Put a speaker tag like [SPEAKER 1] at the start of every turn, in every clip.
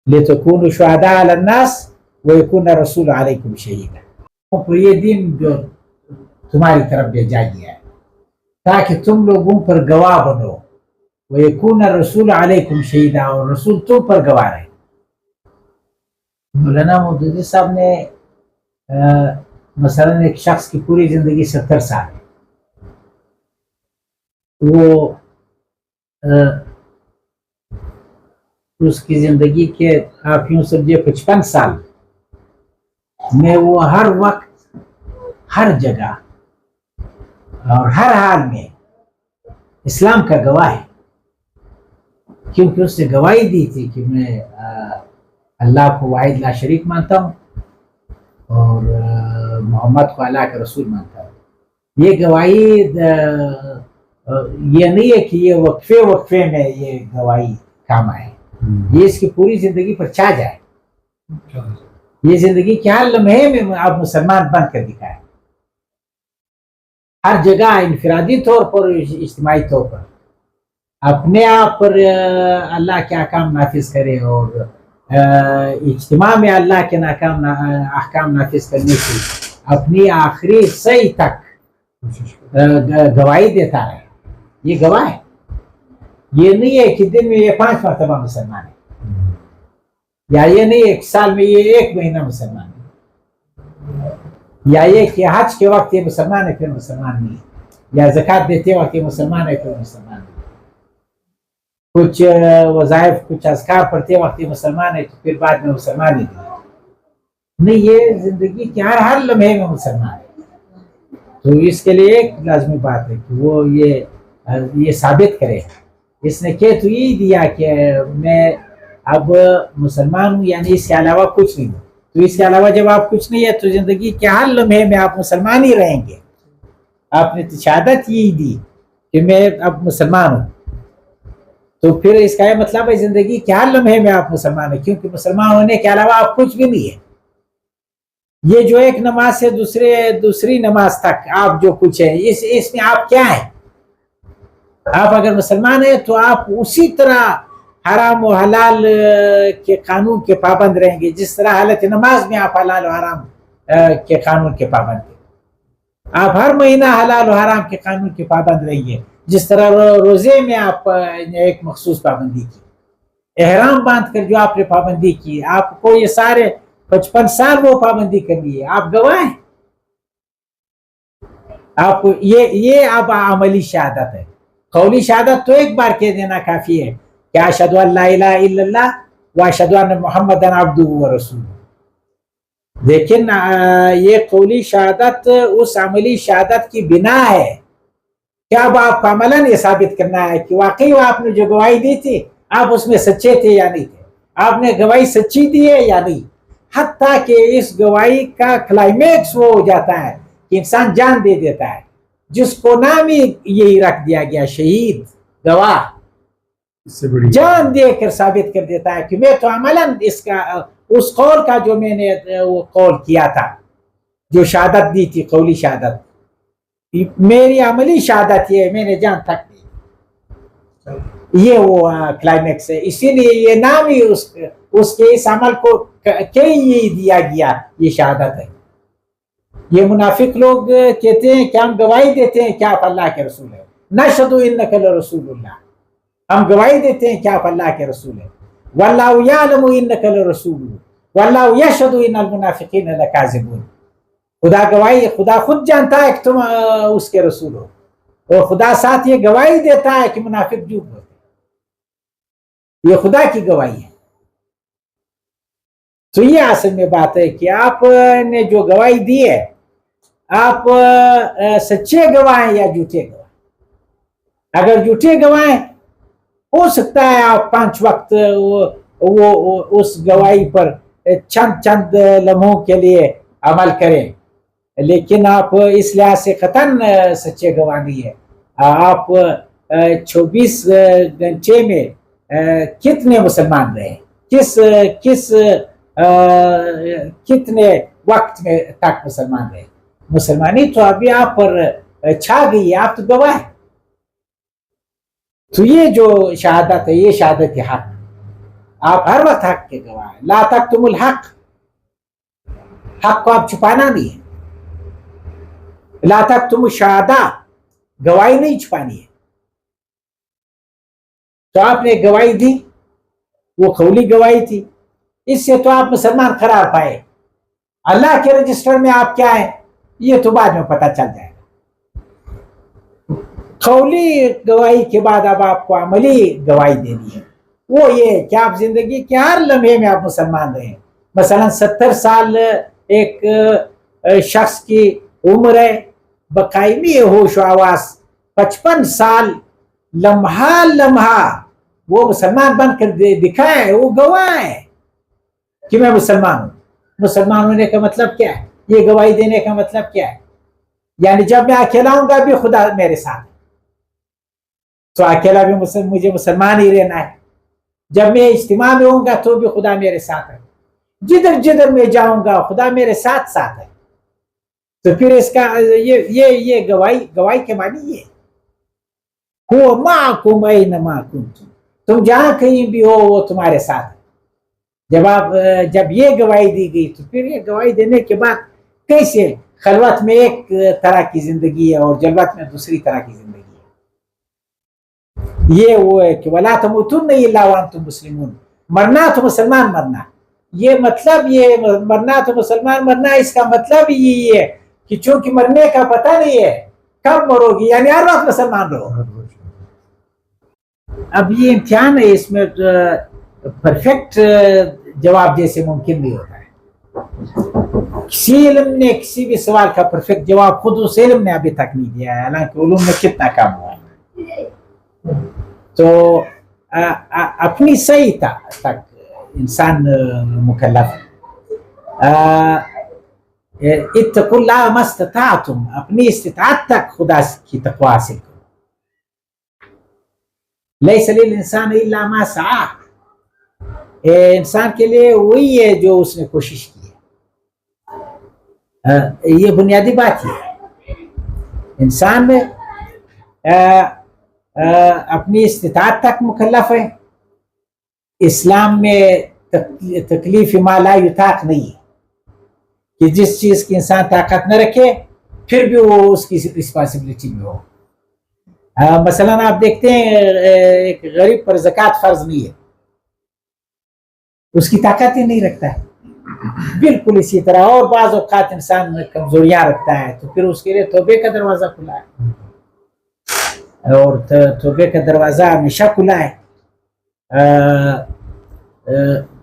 [SPEAKER 1] لتكونوا شهداء على الناس ويكون الرسول عليكم شهيدا. تو یہ دین جو تمہاری طرف بھیجا گیا ہے تاکہ تم لوگوں پر گواہ بنو. ويكون الرسول عليكم شهيدا, اور رسول تم پر گواہ رہے. مولانا مودودی صاحب نے مثلا ایک شخص کی پوری زندگی 70 سال ہے, وہ اس کی زندگی کے آپ یوں سمجھے 55 سال میں وہ ہر وقت ہر جگہ اور ہر حال میں اسلام کا گواہ ہے, کیونکہ اس نے گواہی دی تھی کہ میں اللہ کو واحد لا شریک مانتا ہوں اور محمد کو اللہ کا رسول مانتا ہوں. یہ گواہی یہ نہیں ہے کہ یہ وقفے میں یہ گواہی کام آئے, یہ اس کی پوری زندگی پر چھا جائے. یہ زندگی کے ہر لمحے میں آپ مسلمان بن کر دکھائے, ہر جگہ انفرادی طور پر اجتماعی طور پر اپنے آپ پر اللہ کے احکام نافذ کرے اور اجتماع میں اللہ کے احکام نافذ کرنے کی اپنی آخری صحیح تک گواہی دیتا ہے. یہ گواہ ہے. یہ نہیں ہے کہ دن میں یہ 5 مرتبہ مسلمان ہے, یا یہ نہیں ایک سال میں یہ 1 مہینہ مسلمان ہے, یا یہ کہ حج کے وقت یہ مسلمان ہے پھر مسلمان نہیں, یا زکوٰۃ دیتے وقت یہ مسلمان ہے پھر مسلمان نہیں, کچھ وظائف کچھ اذکار پڑھتے وقت یہ مسلمان ہے تو پھر بعد میں مسلمان ہی نہیں. یہ زندگی کے ہر لمحے میں مسلمان ہے. تو اس کے لیے ایک لازمی بات ہے کہ وہ یہ ثابت کرے. اس نے کہہ تو یہ دیا کہ میں اب مسلمان ہوں, یعنی اس کے علاوہ کچھ نہیں ہوں. تو اس کے علاوہ جب آپ کچھ نہیں ہے تو زندگی کے ہر لمحے میں آپ مسلمان ہی رہیں گے. آپ نے شہادت یہی دی کہ میں اب مسلمان ہوں, تو پھر اس کا یہ مطلب ہے زندگی کے ہر لمحے میں آپ مسلمان ہیں, کیونکہ مسلمان ہونے کے علاوہ آپ کچھ بھی نہیں ہے. یہ جو ایک نماز سے دوسری نماز تک آپ جو کچھ ہے اس میں آپ کیا ہیں؟ آپ اگر مسلمان ہیں تو آپ اسی طرح حرام و حلال کے قانون کے پابند رہیں گے جس طرح حالت نماز میں آپ حلال و حرام کے قانون کے پابند ہیں. آپ ہر مہینہ حلال و حرام کے قانون کے پابند رہیے جس طرح روزے میں آپ نے ایک مخصوص پابندی کی, احرام باندھ کر جو آپ نے پابندی کی, آپ کو یہ سارے 55 سال وہ پابندی کرنی ہے. آپ گواہ ہیں. آپ کو یہ اب عملی شہادت ہے. قولی شہادت تو ایک بار کہہ دینا کافی ہے کہ اشہد ان لا الہ الا اللہ و اشہد ان محمد عبدہ و رسولہ, لیکن یہ قولی شہادت اس عملی شہادت کی بنا ہے کہ اب آپ کا عملاً یہ ثابت کرنا ہے کہ واقعی آپ نے جو گواہی دی تھی آپ اس میں سچے تھے یا نہیں تھے, آپ نے گواہی سچی دی ہے یا نہیں. حتیٰ کہ اس گواہی کا کلائمیکس وہ ہو جاتا ہے کہ انسان جان دے دیتا ہے, جس کو نام ہی یہی رکھ دیا گیا شہید گواہ, جان دے کر ثابت کر دیتا ہے کہ میں تو عملاً اس قول کا جو میں نے وہ قول کیا تھا, جو شہادت دی تھی قولی شہادت, میری عملی شہادت یہ میں نے جان تک دی. یہ وہ کلائمیکس ہے. اسی لیے یہ نام ہی اس کے اس عمل کو یہ دیا گیا, یہ شہادت ہے. یہ منافق لوگ کہتے ہیں کہ ہم گواہی دیتے ہیں کہ آپ اللہ کے رسول ہیں, نشہد انک لرسول اللہ, ہم گواہی دیتے ہیں کہ آپ اللہ کے رسول ہیں. واللہ یعلم انک لرسول واللہ یشہد ان المنافقین لکاذبون. خدا گواہی, خدا خود جانتا ہے کہ تم اس کے رسول ہو, اور خدا ساتھ یہ گواہی دیتا ہے کہ منافق جھوٹ ہوتے. یہ خدا کی گواہی ہے. تو یہ اصل میں بات ہے کہ آپ نے جو گواہی دی ہے آپ سچے گواہ ہیں یا جھوٹے گواہ. اگر جھوٹے گواہ ہیں ہو سکتا ہے آپ 5 وقت وہ اس گواہی پر چند لمحوں کے لیے عمل کریں, لیکن آپ اس لحاظ سے قطعاً سچے گواہ نہیں ہے. آپ 24 گھنٹے میں کتنے مسلمان رہے, کتنے وقت میں تک مسلمان رہے. مسلمانی تو ابھی آپ پر چھا گئی ہے, آپ تو گواہ ہیں. تو یہ جو شہادت ہے یہ شہادت حق. آپ ہر وقت حق کے گواہ ہیں. لا تکتم الحق, حق کو آپ چھپانا نہیں ہے. لا تکتم الشہادہ, گواہی نہیں چھپانی ہے. تو آپ نے گواہی دی, وہ قولی گواہی تھی, اس سے تو آپ مسلمان قرار پائے. اللہ کے رجسٹر میں آپ کیا ہیں یہ تو بعد میں پتہ چل جائے گا. قولی گواہی کے بعد اب آپ کو عملی گواہی دینی ہے. وہ یہ کہ آپ زندگی کے ہر لمحے میں آپ مسلمان رہیں. مثلا 70 سال ایک شخص کی عمر ہے, بقائمی ہوش و حواس 55 سال لمحہ لمحہ وہ مسلمان بن کر دکھائے, وہ گواہ ہے کہ میں مسلمان ہوں. مسلمان ہونے کا مطلب کیا ہے؟ یہ گواہی دینے کا مطلب کیا ہے؟ یعنی جب میں اکیلا ہوں گا بھی خدا میرے ساتھ, تو اکیلا بھی مجھے مسلمان ہی رہنا ہے. جب میں اجتماع میں ہوں گا تو بھی خدا میرے ساتھ ہے. جدھر جدھر میں جاؤں گا خدا میرے ساتھ ساتھ ہے. تو پھر اس کا یہ گواہی کے معنی یہ ہو معکم اینما کنتم, تم جہاں کہیں بھی ہو وہ تمہارے ساتھ ہے. جب یہ گواہی دی گئی تو پھر یہ گواہی دینے کے بعد کیسے خلوت میں ایک طرح کی زندگی ہے اور جلوت میں دوسری طرح کی زندگی ہے. یہ وہ ہے کہ وَلَا تَمُوتُنَّ إِلَّا وَأَنْتُمْ مُسْلِمُونَ, مرنا تو مسلمان مرنا. یہ مطلب یہ مرنا تو مسلمان مرنا, اس کا مطلب یہی ہے کہ چونکہ مرنے کا پتہ نہیں ہے کب مرو گی, یعنی ہر وقت مسلمان رہو. اب یہ امتحان ہے, اس میں پرفیکٹ جواب جیسے ممکن نہیں ہوتا ہے. کسی علم نے کسی بھی سوال کا پرفیکٹ جواب خود اس علم نے ابھی تک نہیں دیا ہے, حالانکہ علوم میں کتنا کام ہوا ہے. تو اپنی صحیح تک انسان مکلف ہے. اتقوا اللہ ما استطعتم, اپنی استطاعت تک خدا کی تقوی حاصل کرو. لیس للانسان الا ما سعی, انسان کے لیے وہی ہے جو اس نے کوشش کی ہے. یہ بنیادی بات ہے. انسان اپنی استطاعت تک مکلف ہے. اسلام میں تکلیف ما لا یطاق نہیں ہے کہ جس چیز کی انسان طاقت نہ رکھے پھر بھی وہ اس کی رسپانسبلٹی میں ہو. مثلا آپ دیکھتے ہیں ایک غریب پر زکوٰۃ فرض نہیں ہے, اس کی طاقت ہی نہیں رکھتا ہے. بالکل اسی طرح اور بعض اوقات انسان کمزوریاں رکھتا ہے تو پھر اس کے لیے توبے کا دروازہ کھلا ہے, اور توبے کا دروازہ ہمیشہ کھلا ہے.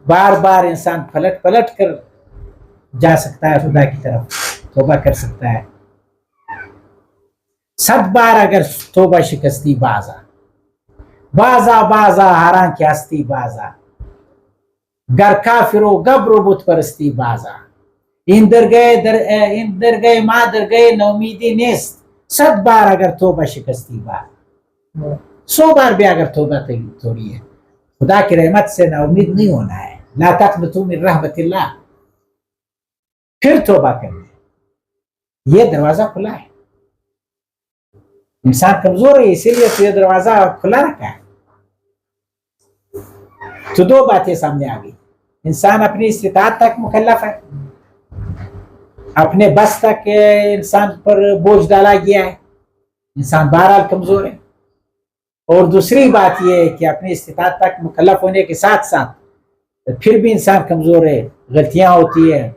[SPEAKER 1] بار بار انسان پلٹ کر جا سکتا ہے خدا کی طرف, توبہ کر سکتا ہے. 100 بار اگر توبہ شکستی بازا حرام کی ہستی بازا, گر کافر و گبر و بت پرستی بازا, این در گئے ماں در گئے نومیدی نیست. 100 بار اگر توبہ شکستی 100 بار بھی اگر توبہ توڑی ہے. خدا کی رحمت سے نا امید نہیں ہونا ہے. لا تقنطوا من رحمت اللہ, پھر توبہ کریں. یہ دروازہ کھلا ہے. انسان کمزور ہے اسی لیے تو یہ دروازہ کھلا رکھا ہے. تو 2 باتیں سامنے آ گئی. انسان اپنی استطاعت تک مکلف ہے, اپنے بس تک انسان پر بوجھ ڈالا گیا ہے, انسان بہرحال کمزور ہے. اور دوسری بات یہ ہے کہ اپنی استطاعت تک مکلف ہونے کے ساتھ ساتھ پھر بھی انسان کمزور ہے, غلطیاں ہوتی ہے,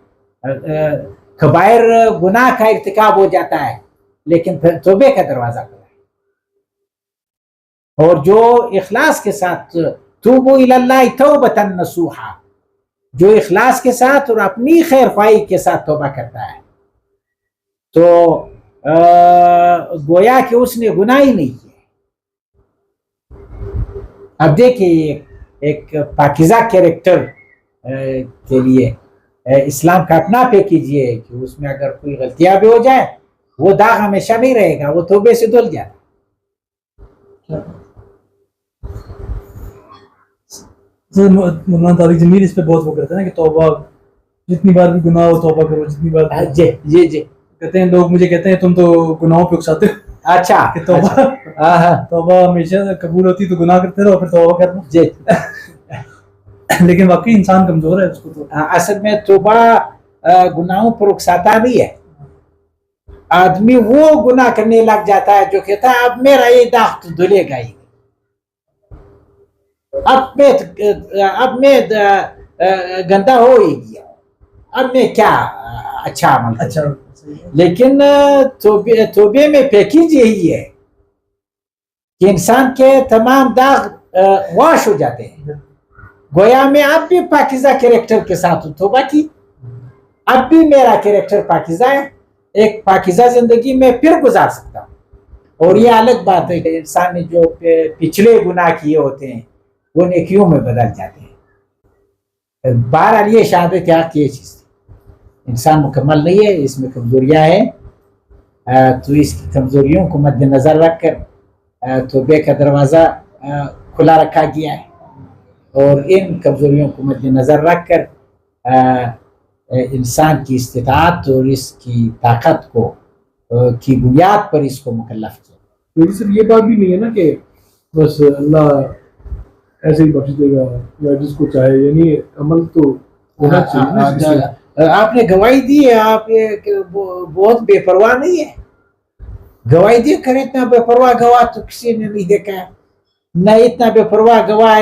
[SPEAKER 1] کبائر گناہ کا ارتکاب ہو جاتا ہے, لیکن پھر توبے کا دروازہ کھلا ہے. اور جو اخلاص کے ساتھ توبوا الی اللہ توبۃ نصوحا, جو اخلاص کے ساتھ اور اپنی خیر خواہی کے ساتھ توبہ کرتا ہے تو گویا کہ اس نے گناہ ہی نہیں کیا. اب دیکھیے ایک پاکیزہ کیریکٹر کے لیے اسلام کا اپنا پہ کیجئے کہ اس میں اگر کوئی غلطیاں بھی ہو جائے وہ داغ ہمیشہ نہیں رہے گا, وہ توبے سے دھل جائے.
[SPEAKER 2] مولانا طارق جمیل اس پہ بہت وہ کرتے ہیں کہ توبہ جتنی بار بھی گناہ ہو توبہ کرو, جتنی بار.
[SPEAKER 1] جی
[SPEAKER 2] کہتے ہیں لوگ مجھے کہتے ہیں تم تو گناہوں پہ اکساتے ہو.
[SPEAKER 1] اچھا
[SPEAKER 2] کہ توبہ ہمیشہ قبول ہوتی تو گناہ کرتے رہو پھر توبہ کرنا.
[SPEAKER 1] جی
[SPEAKER 2] لیکن واقعی انسان کمزور ہے, اس کو تو
[SPEAKER 1] اصل میں توبہ گناہوں پر اکساتا نہیں ہے. آدمی وہ گناہ کرنے لگ جاتا ہے جو کہتا ہے اب میرا یہ داغ تو دھلے گا ہی, اب میں گندا ہو ہی گیا, اب میں کیا اچھا عمل کروں.
[SPEAKER 2] اچھا.
[SPEAKER 1] لیکن توبے میں پیکیج یہی ہے کہ انسان کے تمام داغ واش ہو جاتے ہیں. گویا میں اب بھی پاکیزہ کریکٹر کے ساتھ توبہ کی, اب بھی میرا کریکٹر پاکیزہ ہے, ایک پاکیزہ زندگی میں پھر گزار سکتا ہوں. اور یہ الگ بات ہے کہ انسان نے جو پچھلے گناہ کیے ہوتے ہیں وہ نیکیوں میں بدل جاتے ہیں. بہرحال یہ شہادت حق کی چیز, انسان مکمل نہیں ہے, اس میں کمزوریاں ہیں, تو اس کی کمزوریوں کو مد نظر رکھ کر توبے کا دروازہ کھلا رکھا گیا ہے, اور ان کمزوریوں کو مد نظر رکھ کر انسان کی استطاعت اور اس کی طاقت کو کی بنیاد پر اس کو مکلف کیا.
[SPEAKER 3] لیکن صرف یہ بات بھی نہیں ہے نا کہ بس اللہ ایسے ہی بخش دے گا یا جس کو چاہے, یعنی عمل تو ہونا چاہیے.
[SPEAKER 1] آپ نے گواہی دی ہے, آپ بہت بے پرواہ نہیں ہے. گواہی دے کر اتنا بے پرواہ گواہ تو کسی نے نہیں دیکھا ہے. نہ اتنا بے پرواہ گواہ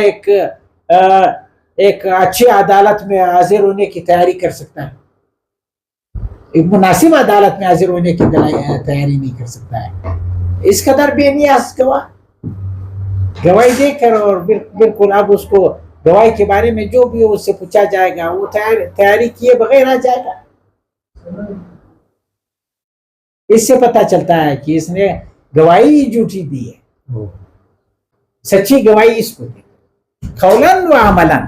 [SPEAKER 1] ایک اچھی عدالت میں حاضر ہونے کی تیاری کر سکتا ہے, ایک مناسب عدالت میں حاضر ہونے کی تیاری نہیں کر سکتا ہے. اس قدر بے نیاز گواہی دے کر, اور بالکل اب اس کو گواہی کے بارے میں جو بھی اس سے پوچھا جائے گا وہ تیاری کیے بغیر آ جائے گا. اس سے پتہ چلتا ہے کہ اس نے گواہی جھوٹی دی ہے. سچی گواہی اس کو دی قولاً و عملاً,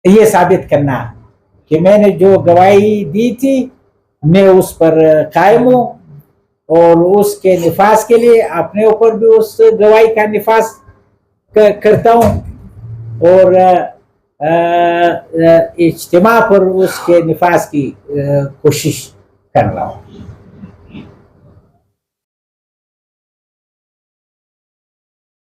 [SPEAKER 1] یہ ثابت کرنا کہ میں نے جو گواہی دی تھی میں اس پر قائم ہوں, اور اس کے نفاذ کے لیے اپنے اوپر بھی اس گواہی کا نفاذ کرتا ہوں, اور اجتماع پر اس کے نفاذ کی کوشش کر رہا ہوں.